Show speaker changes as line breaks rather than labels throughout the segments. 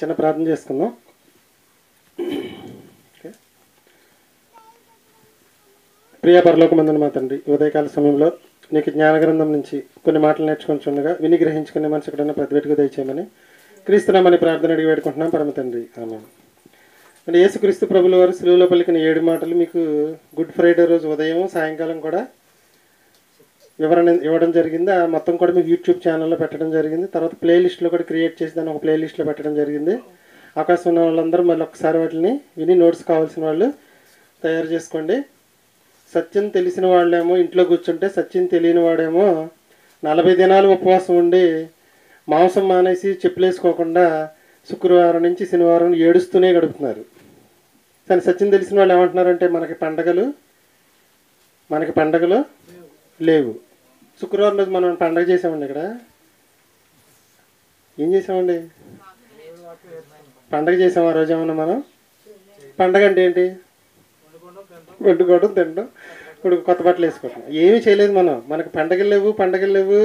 చిన్న ప్రార్థన చేసుకుందాం. ప్రియ పరలోకమందున మా తండ్రి, ఉదయకాల సమయంలో నీకు జ్ఞానగ్రంథం నుంచి కొన్ని మాటలు నేర్చుకుంటుండగా విని గ్రహించుకునే మనసు ఎక్కడైనా ప్రతిభటిగా దయచేయమని క్రీస్తునామని ప్రార్థన అడిగి వేడుకుంటున్నాం పరమ తండ్రి, ఆమేన్. అంటే యేసుక్రీస్తు ప్రభుల వారు సిలువలో పలికిన 7 మాటలు మీకు గుడ్ ఫ్రైడే రోజు ఉదయం సాయంకాలం కూడా వివరణ ఇవ్వడం జరిగింది. ఆ మొత్తం కూడా మీకు యూట్యూబ్ ఛానల్లో పెట్టడం జరిగింది. తర్వాత ప్లేలిస్ట్లో కూడా క్రియేట్ చేసి దాన్ని ఒక ప్లేలిస్ట్లో పెట్టడం జరిగింది. అవకాశం ఉన్న వాళ్ళందరూ మళ్ళీ ఒకసారి వాటిని విని నోట్స్ కావాల్సిన వాళ్ళు తయారు చేసుకోండి. సత్యం తెలిసిన వాళ్ళేమో ఇంట్లో కూర్చుంటే, సత్యం తెలియని వాడేమో 40 దినాలు ఉపవాసం ఉండి మాంసం మానేసి చెప్పులేసుకోకుండా శుక్రవారం నుంచి శనివారం ఏడుస్తూనే గడుపుతున్నారు. కానీ సత్యం తెలిసిన వాళ్ళు ఏమంటున్నారంటే మనకి పండగలు లేవు. శుక్రవారం రోజు మనం పండగ చేసామండి. ఇక్కడ ఏం చేసామండి? పండగ చేసాం. ఆ రోజు ఏమన్నా మనం పండగ అంటే ఏంటి? వండుకోవడం, తినడం, ఇప్పుడు కొత్త బట్టలు వేసుకోవడం. ఏమీ చేయలేదు మనం. మనకు పండగలు లేవు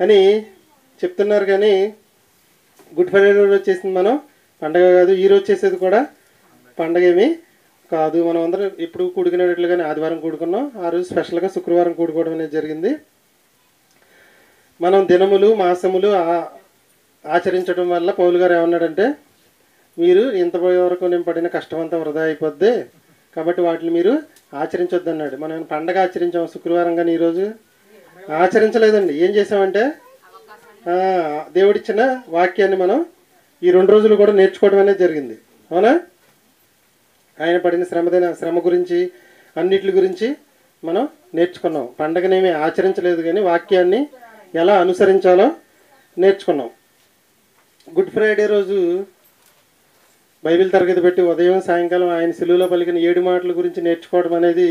అని చెప్తున్నారు. కానీ గుడ్ ఫ్రైడే రోజు వచ్చేసింది మనం పండగ కాదు. ఈ రోజు చేసేది కూడా పండగ ఏమీ కాదు. మనం అందరం ఇప్పుడు కూడుకునేటట్లుగానే ఆదివారం కూడుకున్నాం. ఆ రోజు స్పెషల్గా శుక్రవారం కూడుకోవడం అనేది జరిగింది. మనం దినములు మాసములు ఆచరించడం వల్ల పౌలు గారు ఏమన్నాడంటే, మీరు ఇంతపోయే వరకు నేను పడిన కష్టం అంతా వృధా అయిపోద్ది, కాబట్టి వాటిని మీరు ఆచరించొద్దు అన్నాడు. మనం పండగ ఆచరించాము శుక్రవారం, కానీ ఈరోజు ఆచరించలేదండి. ఏం చేసామంటే దేవుడిచ్చిన వాక్యాన్ని మనం ఈ 2 రోజులు కూడా నేర్చుకోవడం అనేది జరిగింది. అవునా? ఆయన పడిన శ్రమ గురించి అన్నిటి గురించి మనం నేర్చుకున్నాం. పండగనేమీ ఆచరించలేదు, కానీ వాక్యాన్ని ఎలా అనుసరించాలో నేర్చుకున్నాం. గుడ్ ఫ్రైడే రోజు బైబిల్ తరగతి పెట్టి ఉదయం సాయంకాలం ఆయన సిలువలో పలికిన 7 మాటల గురించి నేర్చుకోవడం అనేది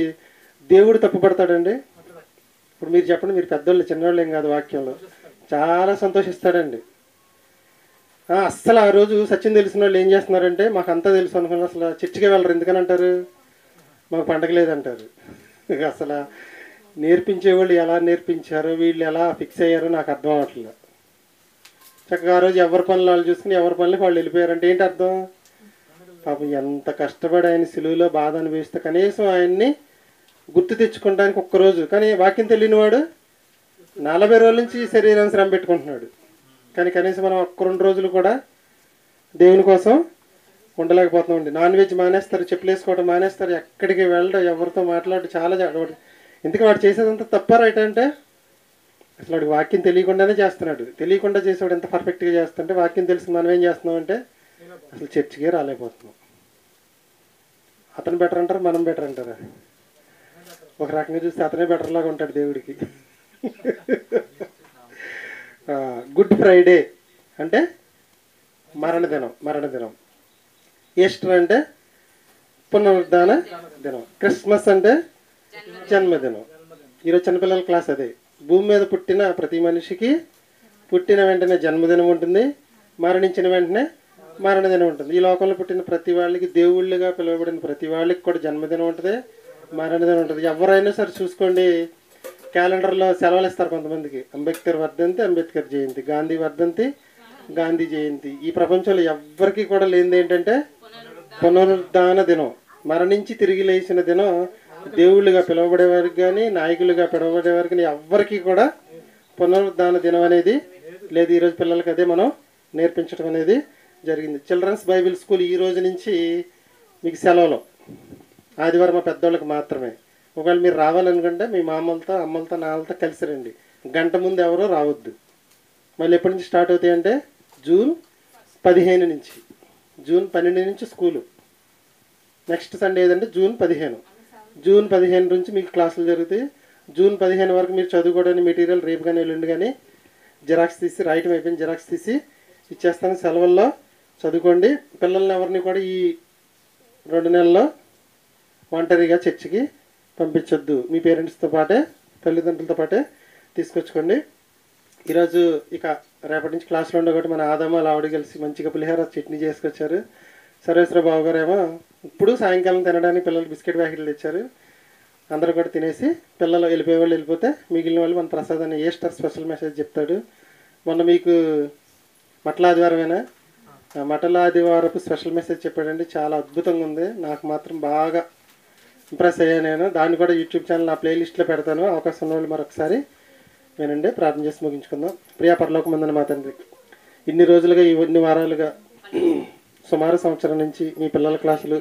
దేవుడు తప్పుపడతాడండి? ఇప్పుడు మీరు చెప్పండి, మీరు పెద్దోళ్ళు చిన్నవాళ్ళు ఏం కాదు, వాక్యంలో చాలా సంతోషిస్తాడండి. అస్సలు ఆ రోజు సత్యం తెలిసిన వాళ్ళు ఏం చేస్తున్నారంటే, మాకు అంతా తెలుసు అనుకుని అసలు చర్చికి వెళ్ళరు. ఎందుకని అంటారు? మాకు పండగ లేదంటారు. అసలు నేర్పించేవాళ్ళు ఎలా నేర్పించారో, వీళ్ళు ఎలా ఫిక్స్ అయ్యారో నాకు అర్థం అవ్వట్లేదు. చక్కగా ఆ రోజు ఎవరి పనులు వాళ్ళు చూసుకుని ఎవరి పనులకు వాళ్ళు వెళ్ళిపోయారంటే ఏంటి అర్థం? పాపం ఎంత కష్టపడి ఆయన సిలువలో బాధ అనుభవిస్తే కనీసం ఆయన్ని గుర్తు తెచ్చుకోవడానికి ఒక్కరోజు. కానీ వాక్యం తెలియని వాడు 40 రోజుల నుంచి శరీరాన్ని శ్రమ పెట్టుకుంటున్నాడు. కానీ కనీసం మనం 1-2 రోజులు కూడా దేవుని కోసం ఉండలేకపోతున్నామండి. నాన్ వెజ్ మానేస్తారు, చెప్పులేసుకోవడం మానేస్తారు, ఎక్కడికి వెళ్ళడం, ఎవరితో మాట్లాడడం చాలా ఎందుకు వాడు చేసేదంతా తప్ప రైట్ అంటే అసలు వాడికి వాక్యం తెలియకుండానే చేస్తున్నాడు. తెలియకుండా చేసేవాడు ఎంత పర్ఫెక్ట్గా చేస్తుంటే, వాక్యం తెలిసి మనం ఏం చేస్తున్నామంటే అసలు చర్చికే రాలేకపోతున్నాం. అతను బెటర్ అంటారు, మనం బెటర్ అంటారా? ఒక రకంగా చూస్తే అతనే బెటర్ లాగా ఉంటాడు దేవుడికి. గుడ్ ఫ్రైడే అంటే మరణదినం. ఈస్టర్ అంటే పునరుద్ధాన దినం. క్రిస్మస్ అంటే జన్మదినం. ఈరోజు చిన్నపిల్లల క్లాస్ అదే. భూమి మీద పుట్టిన ప్రతి మనిషికి పుట్టిన వెంటనే జన్మదినం ఉంటుంది, మరణించిన వెంటనే మరణదినం ఉంటుంది. ఈ లోకంలో పుట్టిన ప్రతి వాళ్ళకి, దేవుళ్ళుగా పిలువబడిన ప్రతి వాళ్ళకి కూడా జన్మదినం ఉంటుంది, మరణదినం ఉంటుంది. ఎవరైనా సరే చూసుకోండి, క్యాలెండర్లో సెలవులు ఇస్తారు కొంతమందికి. అంబేద్కర్ వర్ధంతి, అంబేద్కర్ జయంతి, గాంధీ వర్ధంతి, గాంధీ జయంతి. ఈ ప్రపంచంలో ఎవ్వరికి కూడా లేనిది ఏంటంటే పునరుద్ధాన దినం. మరణించి తిరిగి లేచిన దినం దేవుళ్ళుగా పిలువబడేవారికి కానీ, నాయకులుగా పిలువబడేవారికి కానీ ఎవ్వరికి కూడా పునరుద్ధాన దినం అనేది లేదు. ఈరోజు పిల్లలకి అదే మనం నేర్పించడం అనేది జరిగింది. చిల్డ్రన్స్ బైబిల్ స్కూల్ ఈ రోజు నుంచి మీకు సెలవులు. ఆదివారం మా పెద్దవాళ్ళకి మాత్రమే. ఒకవేళ మీరు రావాలనుకుంటే మీ మామలతో, అమ్మలతో, నాన్నలతో కలిసి రండి. గంట ముందు ఎవరో రావద్దు. మళ్ళీ ఎప్పటి నుంచి స్టార్ట్ అవుతాయంటే జూన్ 15 నుంచి. జూన్ 12 నుంచి స్కూలు. నెక్స్ట్ సండే ఏదంటే జూన్ 15. జూన్ 15 నుంచి మీకు క్లాసులు జరుగుతాయి. జూన్ 15 వరకు మీరు చదువుకోవడానికి మెటీరియల్ రేపు కానీ ఎల్లుండి కానీ జిరాక్స్ తీసి, రాయటం అయిపోయింది, జిరాక్స్ తీసి ఇచ్చేస్తాను. సెలవుల్లో చదువుకోండి. పిల్లల్ని ఎవరిని కూడా ఈ 2 నెలల్లో ఒంటరిగా చర్చికి పంపించొద్దు. మీ పేరెంట్స్తో పాటే, తల్లిదండ్రులతో పాటే తీసుకొచ్చుకోండి. ఈరోజు ఇక రేపటి నుంచి క్లాస్లో ఉండేవాటి మన ఆదామాలు ఆవిడ కలిసి మంచిగా పులిహోర చట్నీ చేసుకొచ్చారు. సర్వేశ్వర బాబు గారు ఏమో ఇప్పుడు సాయంకాలం తినడానికి పిల్లలు బిస్కెట్ ప్యాకెట్లు తెచ్చారు. అందరూ కూడా తినేసి పిల్లలు వెళ్ళిపోయే వాళ్ళు వెళ్ళిపోతే మిగిలిన వాళ్ళు మన ప్రసాద్ అని ఈస్టర్ స్పెషల్ మెసేజ్ చెప్తాడు. మొన్న మీకు మట్ల ఆదివారమేనా మటల ఆదివారపు స్పెషల్ మెసేజ్ చెప్పాడండి, చాలా అద్భుతంగా ఉంది. నాకు మాత్రం బాగా ఇంప్రెస్ అయ్యా నేను. దాన్ని కూడా యూట్యూబ్ ఛానల్ నా ప్లేలిస్ట్లో పెడతాను. అవకాశం ఉన్న వాళ్ళు మరొకసారి వినండి. ప్రార్థన చేసి ముగించుకుందాం. ప్రియా పరలోకమందున మా తండ్రి, ఇన్ని రోజులుగా ఇన్ని వారాలుగా సుమారు సంవత్సరం నుంచి మీ పిల్లల క్లాసులు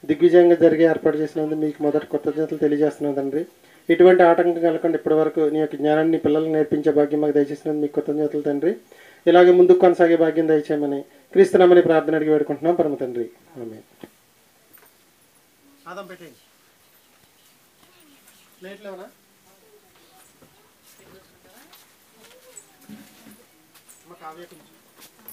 దిగ్విజయంగా జరిగి ఏర్పాటు చేసినందుకు మీకు మొదటి కృతజ్ఞతలు తెలియజేస్తున్నాను తండ్రి. ఎటువంటి ఆటంకం కలగకుండా ఇప్పటి వరకు నీ యొక్క జ్ఞానాన్ని పిల్లలకు నేర్పించే భాగ్యం మాకు దయచేసినందుకు మీకు కృతజ్ఞతలు తండ్రి. ఇలాగే ముందుకు కొనసాగే భాగ్యం దయచేయమని క్రీస్తునామని ప్రార్థన అడిగి వేడుకుంటున్నాం పరమ తండ్రి. ఆమేన్. ఆదం పెట్టేయండి. ప్లేట్లు ఏమన్నా కావ్య